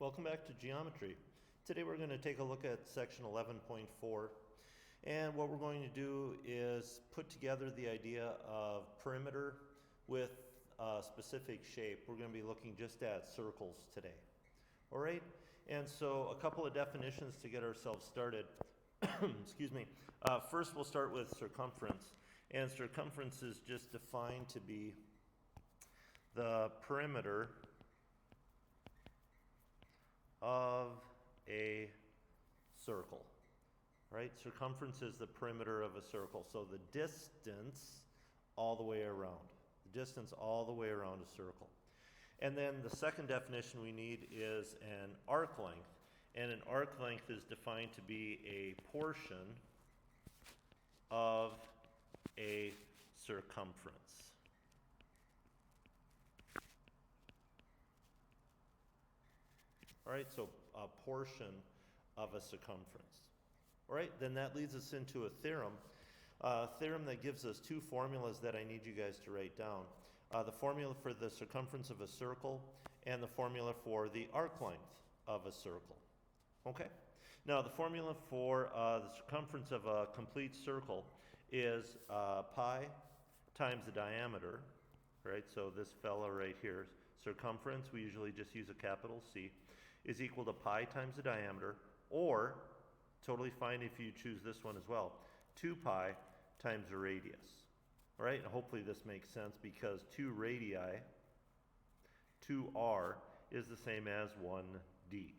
Welcome back to geometry. Today we're going to take a look at section 11.4, and what we're going to do is put together the idea of perimeter with a specific shape. We're going to be looking just at circles today. All right, and so a couple of definitions to get ourselves started. Excuse me. First we'll start with circumference, and circumference is just defined to be the perimeter of a circle, right? Circumference is the perimeter of a circle, so the distance all the way around, the distance all the way around a circle. And then the second definition we need is an arc length, and an arc length is defined to be a portion of a circumference. All right, so a portion of a circumference. All right, then that leads us into a theorem that gives us two formulas that I need you guys to write down. The formula for the circumference of a circle and the formula for the arc length of a circle. Okay, now the formula for the circumference of a complete circle is pi times the diameter, right? So this fella right here, circumference, we usually just use a capital C, is equal to pi times the diameter, or, totally fine if you choose this one as well, 2 pi times the radius. All right, and hopefully this makes sense because 2 radii, 2r, is the same as 1d.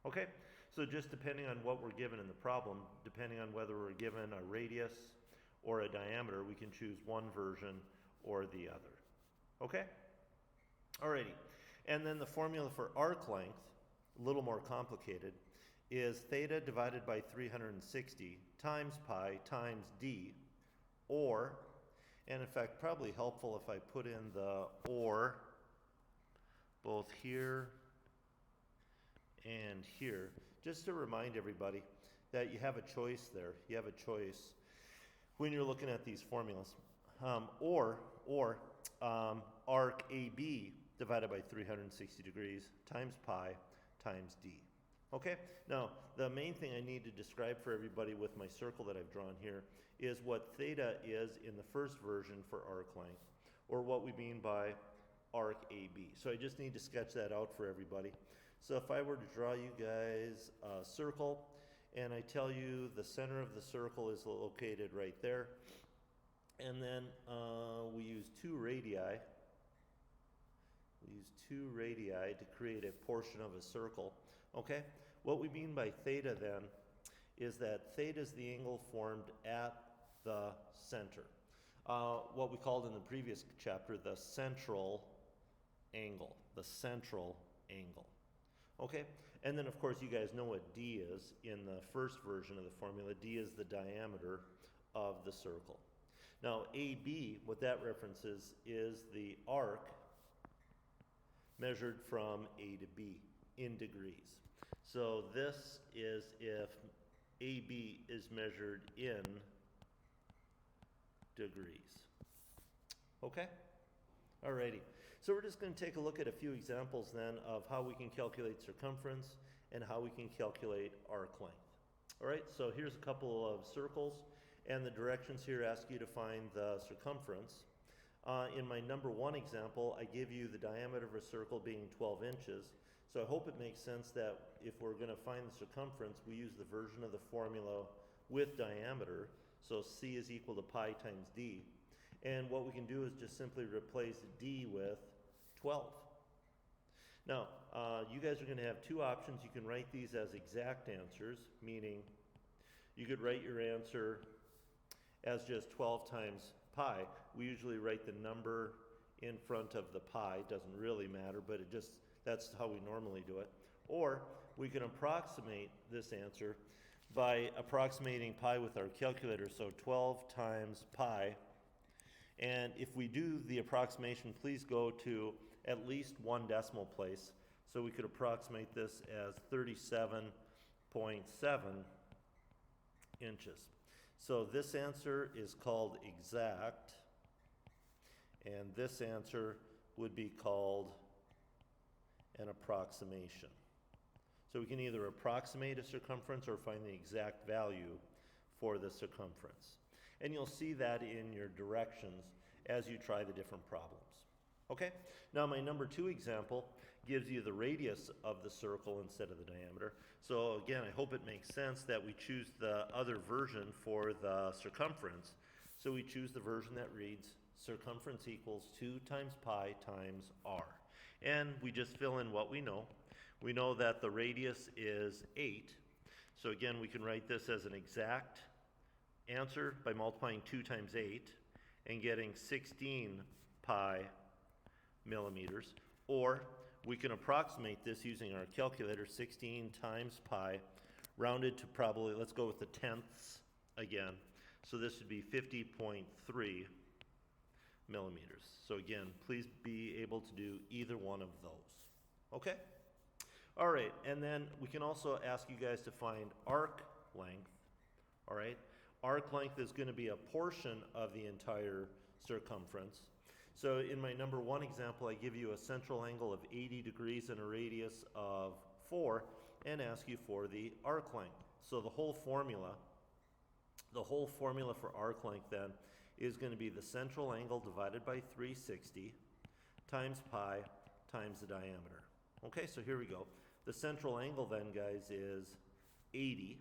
Okay, so just depending on what we're given in the problem, depending on whether we're given a radius or a diameter, we can choose one version or the other. Okay? Alrighty, and then the formula for arc length, a little more complicated, is theta divided by 360 times pi times d, or, and in fact probably helpful if I put in the or both here and here, just to remind everybody that you have a choice there. You have a choice when you're looking at these formulas. Arc AB divided by 360 degrees times pi times d. Okay, now the main thing I need to describe for everybody with my circle that I've drawn here is what theta is in the first version for arc length, or what we mean by arc AB. So I just need to sketch that out for everybody. So if I were to draw you guys a circle, and I tell you the center of the circle is located right there, and then we use 2 radii. We use 2 radii to create a portion of a circle. Okay, what we mean by theta then is that theta is the angle formed at the center. What we called in the previous chapter the central angle, the central angle. Okay, and then of course you guys know what d is in the first version of the formula. D is the diameter of the circle. Now AB, what that references is the arc measured from A to B in degrees. So this is if AB is measured in degrees. Okay? Alrighty. So we're just going to take a look at a few examples then of how we can calculate circumference and how we can calculate arc length. Alright, so here's a couple of circles, and the directions here ask you to find the circumference. In my number 1 example, I give you the diameter of a circle being 12 inches. So I hope it makes sense that if we're going to find the circumference, we use the version of the formula with diameter. So C is equal to pi times d. And what we can do is just simply replace d with 12. Now, you guys are going to have 2 options. You can write these as exact answers, meaning you could write your answer as just 12 times pi. We usually write the number in front of the pi. It doesn't really matter, but that's how we normally do it. Or we can approximate this answer by approximating pi with our calculator. So 12 times pi. And if we do the approximation, please go to at least 1 decimal place. So we could approximate this as 37.7 inches. So this answer is called exact, and this answer would be called an approximation. So we can either approximate a circumference or find the exact value for the circumference. And you'll see that in your directions as you try the different problems. Okay, now my number 2 example gives you the radius of the circle instead of the diameter. So again, I hope it makes sense that we choose the other version for the circumference. So we choose the version that reads circumference equals 2 times pi times r. And we just fill in what we know. We know that the radius is 8. So again, we can write this as an exact answer by multiplying 2 times 8 and getting 16 pi millimeters. Or we can approximate this using our calculator, 16 times pi, rounded to probably, let's go with the tenths again. So this would be 50.3 millimeters. So again, please be able to do either one of those. Okay? All right, and then we can also ask you guys to find arc length. All right? Arc length is going to be a portion of the entire circumference. So in my number 1 example, I give you a central angle of 80 degrees and a radius of 4 and ask you for the arc length. So the whole formula for arc length then is going to be the central angle divided by 360 times pi times the diameter. Okay, so here we go. The central angle then, guys, is 80.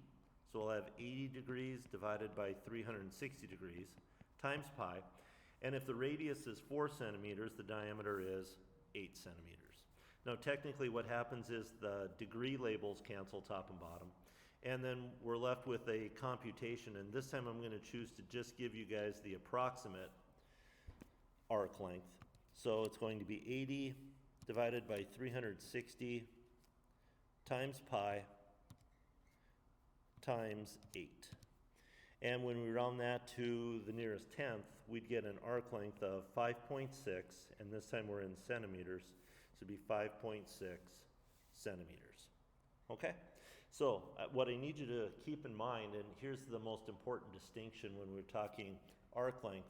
So we'll have 80 degrees divided by 360 degrees times pi. And if the radius is 4 centimeters, the diameter is 8 centimeters. Now technically what happens is the degree labels cancel top and bottom. And then we're left with a computation. And this time I'm going to choose to just give you guys the approximate arc length. So it's going to be 80 divided by 360 times pi times 8. And when we round that to the nearest tenth, we'd get an arc length of 5.6, and this time we're in centimeters, so it'd be 5.6 centimeters. Okay? So what I need you to keep in mind, and here's the most important distinction when we're talking arc length.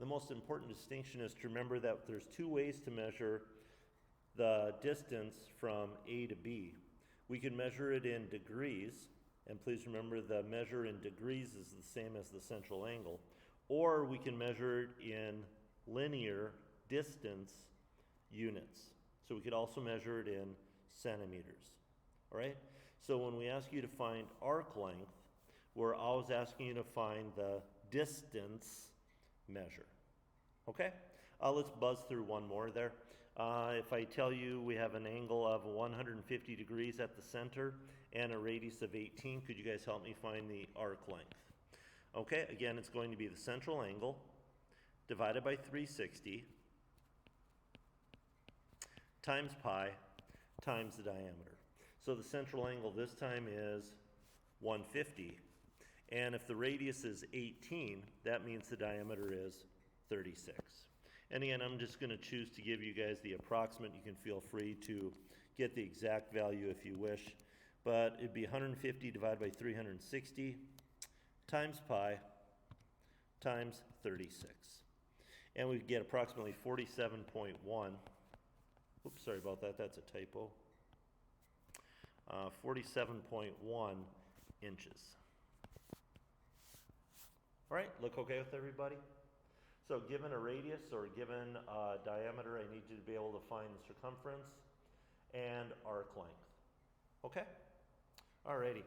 The most important distinction is to remember that there's 2 ways to measure the distance from A to B. We can measure it in degrees, and please remember the measure in degrees is the same as the central angle, or we can measure it in linear distance units. So we could also measure it in centimeters, all right? So when we ask you to find arc length, we're always asking you to find the distance measure, okay? Let's buzz through one more there. If I tell you we have an angle of 150 degrees at the center and a radius of 18, could you guys help me find the arc length? Okay, again, it's going to be the central angle divided by 360 times pi times the diameter. So the central angle this time is 150, and if the radius is 18, that means the diameter is 36. And again, I'm just going to choose to give you guys the approximate. You can feel free to get the exact value if you wish. But it'd be 150 divided by 360 times pi times 36. And we get approximately 47.1. Oops, sorry about that. That's a typo. 47.1 inches. All right, look okay with everybody? So given a radius or given a diameter, I need you to be able to find the circumference and arc length. Okay? Alrighty.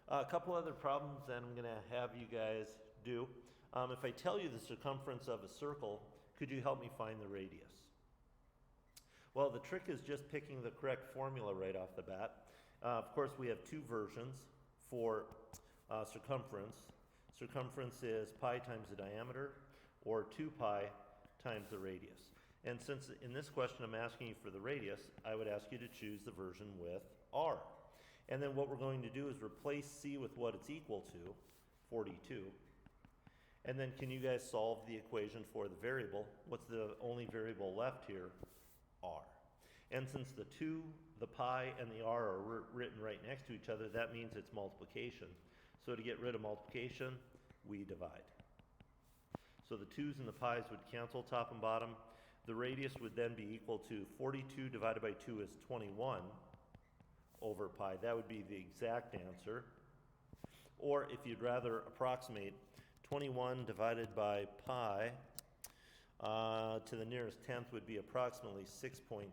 A couple other problems that I'm going to have you guys do. If I tell you the circumference of a circle, could you help me find the radius? Well, the trick is just picking the correct formula right off the bat. Of course, we have 2 versions for circumference. Circumference is pi times the diameter, or 2 pi times the radius. And since in this question I'm asking you for the radius, I would ask you to choose the version with r. And then what we're going to do is replace c with what it's equal to, 42. And then can you guys solve the equation for the variable? What's the only variable left here? R. And since the 2, the pi, and the r are written right next to each other, that means it's multiplication. So to get rid of multiplication, we divide. So the 2's and the pi's would cancel top and bottom. The radius would then be equal to 42 divided by 2 is 21 over pi. That would be the exact answer. Or if you'd rather approximate, 21 divided by pi to the nearest tenth would be approximately 6.7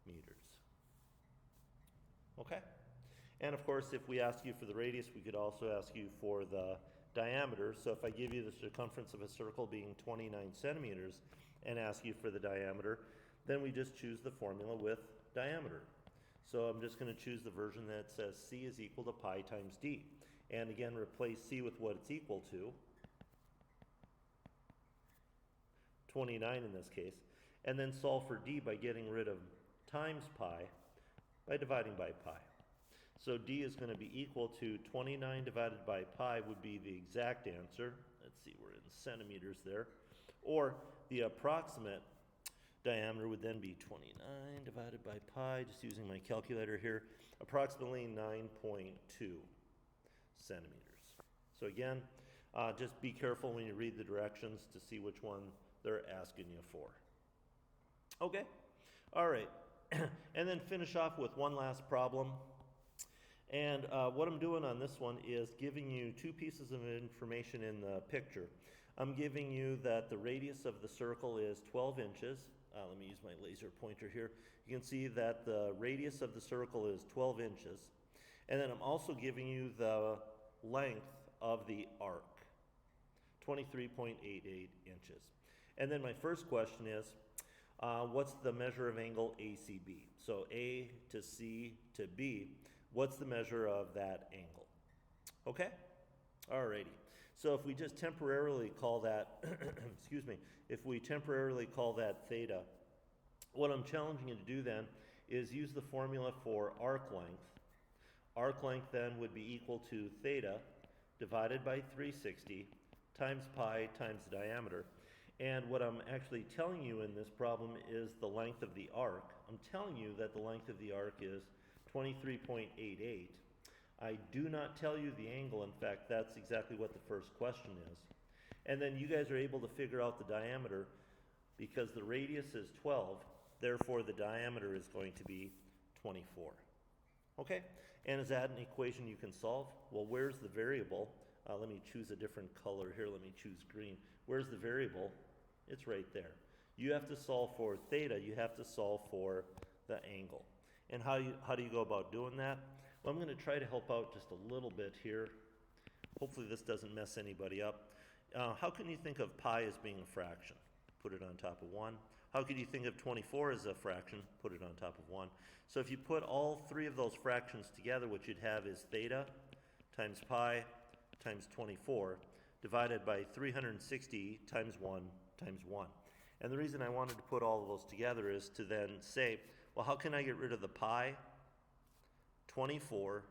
meters. Okay? And of course, if we ask you for the radius, we could also ask you for the diameter. So if I give you the circumference of a circle being 29 centimeters and ask you for the diameter, then we just choose the formula with diameter. So I'm just going to choose the version that says C is equal to pi times D. And again, replace C with what it's equal to, 29 in this case, and then solve for D by getting rid of times pi by dividing by pi. So D is going to be equal to 29 divided by pi would be the exact answer. Let's see, we're in centimeters there. Or the approximate diameter would then be 29 divided by pi, just using my calculator here, approximately 9.2 centimeters. So again, just be careful when you read the directions to see which one they're asking you for. Okay, all right. And then finish off with one last problem. And what I'm doing on this one is giving you two pieces of information in the picture. I'm giving you that the radius of the circle is 12 inches. Let me use my laser pointer here. You can see that the radius of the circle is 12 inches. And then I'm also giving you the length of the arc, 23.88 inches. And then my first question is, what's the measure of angle ACB? So A to C to B, what's the measure of that angle? Okay? Alrighty. So if we just temporarily call that, excuse me, if we temporarily call that theta, what I'm challenging you to do then is use the formula for arc length. Arc length then would be equal to theta divided by 360 times pi times the diameter. And what I'm actually telling you in this problem is the length of the arc. I'm telling you that the length of the arc is 23.88. I do not tell you the angle. In fact, that's exactly what the first question is. And then you guys are able to figure out the diameter because the radius is 12, therefore the diameter is going to be 24. Okay? And is that an equation you can solve? Well, where's the variable? Let me choose a different color here. Let me choose green. Where's the variable? It's right there. You have to solve for theta. You have to solve for the angle. And how do you go about doing that? Well, I'm going to try to help out just a little bit here. Hopefully this doesn't mess anybody up. How can you think of pi as being a fraction? Put it on top of 1. How could you think of 24 as a fraction? Put it on top of 1. So if you put all three of those fractions together, what you'd have is theta times pi times 24 divided by 360 times 1 times 1. And the reason I wanted to put all of those together is to then say, well, how can I get rid of the pi, 24,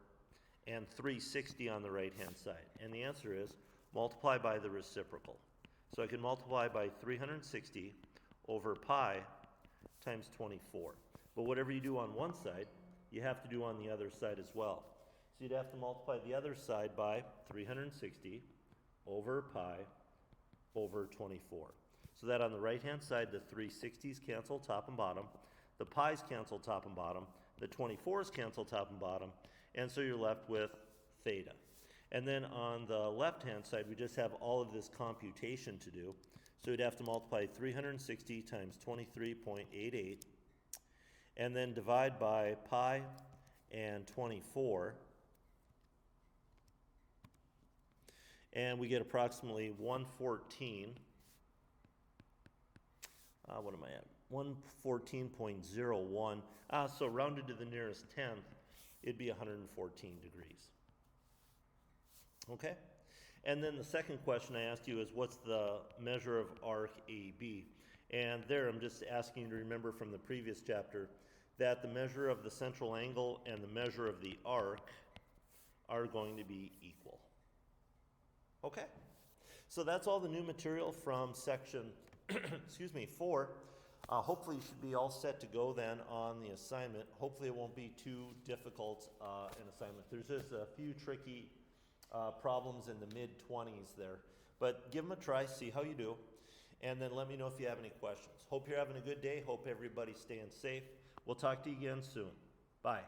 and 360 on the right-hand side? And the answer is multiply by the reciprocal. So I can multiply by 360 over pi times 24. But whatever you do on one side, you have to do on the other side as well. So you'd have to multiply the other side by 360 over pi over 24. So that on the right-hand side, the 360s cancel top and bottom, the pi's cancel top and bottom, the 24s cancel top and bottom, and so you're left with theta. And then on the left-hand side, we just have all of this computation to do. So you'd have to multiply 360 times 23.88, and then divide by pi and 24, and we get approximately 114. What am I at? 114.01. So rounded to the nearest tenth, it'd be 114 degrees. Okay? And then the second question I asked you is, what's the measure of arc AB? And there I'm just asking you to remember from the previous chapter that the measure of the central angle and the measure of the arc are going to be equal. Okay? So that's all the new material from section, excuse me, 4. Hopefully you should be all set to go then on the assignment. Hopefully it won't be too difficult an assignment. There's just a few tricky problems in the mid-20s there. But give them a try, see how you do, and then let me know if you have any questions. Hope you're having a good day. Hope everybody's staying safe. We'll talk to you again soon. Bye.